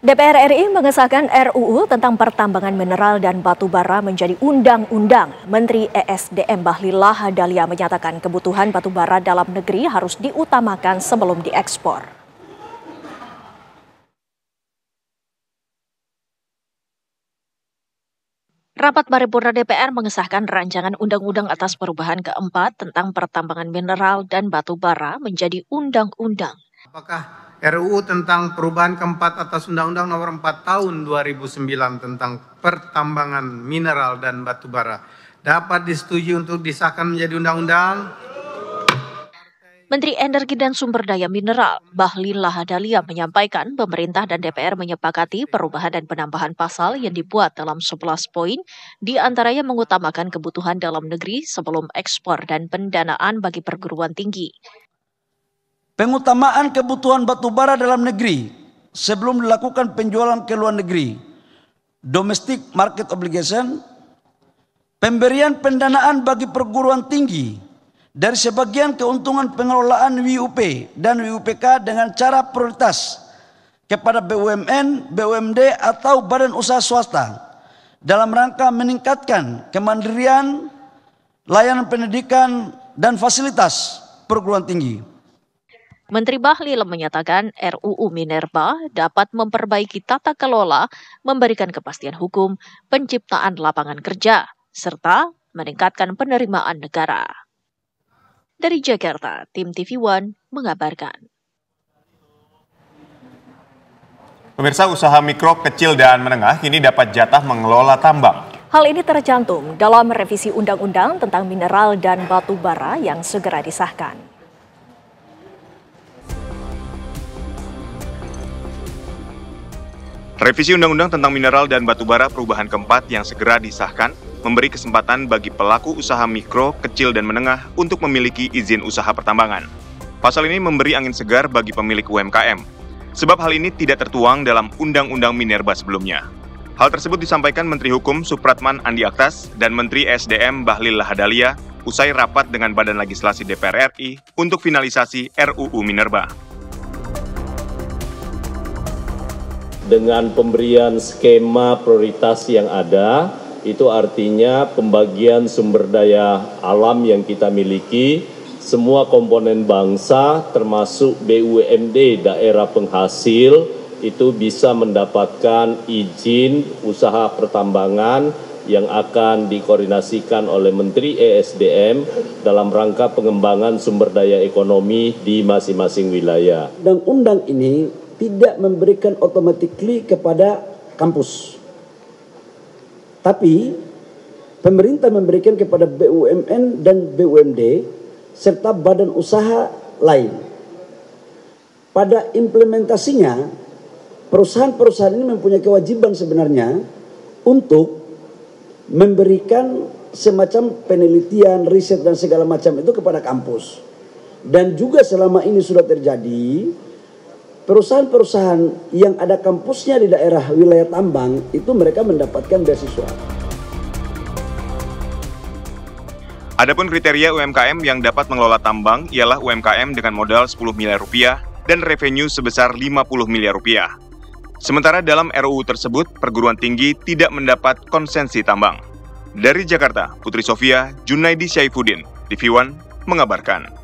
DPR RI mengesahkan RUU tentang pertambangan mineral dan batu bara menjadi undang-undang. Menteri ESDM Bahlil Lahadalia menyatakan kebutuhan batu bara dalam negeri harus diutamakan sebelum diekspor. Rapat paripurna DPR mengesahkan rancangan undang-undang atas perubahan keempat tentang pertambangan mineral dan batu bara menjadi undang-undang. Apakah RUU tentang perubahan keempat atas Undang-Undang Nomor 4 Tahun 2009 tentang pertambangan mineral dan batu bara dapat disetujui untuk disahkan menjadi undang-undang? Menteri Energi dan Sumber Daya Mineral Bahlil Lahadalia menyampaikan pemerintah dan DPR menyepakati perubahan dan penambahan pasal yang dibuat dalam 11 poin, di antaranya mengutamakan kebutuhan dalam negeri sebelum ekspor dan pendanaan bagi perguruan tinggi. Pengutamaan kebutuhan batu bara dalam negeri sebelum dilakukan penjualan ke luar negeri, domestic market obligation, pemberian pendanaan bagi perguruan tinggi dari sebagian keuntungan pengelolaan WUP dan WUPK dengan cara prioritas kepada BUMN, BUMD atau badan usaha swasta dalam rangka meningkatkan kemandirian layanan pendidikan dan fasilitas perguruan tinggi. Menteri Bahlil menyatakan RUU Minerba dapat memperbaiki tata kelola, memberikan kepastian hukum, penciptaan lapangan kerja, serta meningkatkan penerimaan negara. Dari Jakarta, tim TV One mengabarkan. Pemirsa, usaha mikro, kecil, dan menengah kini dapat jatah mengelola tambang. Hal ini tercantum dalam revisi Undang-Undang tentang mineral dan batu bara yang segera disahkan. Revisi Undang-Undang tentang mineral dan batu bara perubahan keempat yang segera disahkan memberi kesempatan bagi pelaku usaha mikro, kecil, dan menengah untuk memiliki izin usaha pertambangan. Pasal ini memberi angin segar bagi pemilik UMKM, sebab hal ini tidak tertuang dalam Undang-Undang Minerba sebelumnya. Hal tersebut disampaikan Menteri Hukum Supratman Andi Aktas dan Menteri SDM Bahlil Lahadalia usai rapat dengan Badan Legislasi DPR RI untuk finalisasi RUU Minerba. Dengan pemberian skema prioritas yang ada, itu artinya pembagian sumber daya alam yang kita miliki, semua komponen bangsa termasuk BUMD daerah penghasil itu bisa mendapatkan izin usaha pertambangan yang akan dikoordinasikan oleh Menteri ESDM dalam rangka pengembangan sumber daya ekonomi di masing-masing wilayah. Undang-undang ini tidak memberikan automatically kepada kampus. Tapi pemerintah memberikan kepada BUMN dan BUMD serta badan usaha lain. Pada implementasinya, perusahaan-perusahaan ini mempunyai kewajiban sebenarnya untuk memberikan semacam penelitian, riset dan segala macam itu kepada kampus. Dan juga selama ini sudah terjadi, perusahaan-perusahaan yang ada kampusnya di daerah wilayah tambang itu mereka mendapatkan beasiswa. Adapun kriteria UMKM yang dapat mengelola tambang ialah UMKM dengan modal 10 miliar rupiah dan revenue sebesar 50 miliar rupiah. Sementara dalam RUU tersebut, perguruan tinggi tidak mendapat konsensi tambang. Dari Jakarta, Putri Sofia, Junaidi Syaifuddin, TV One mengabarkan.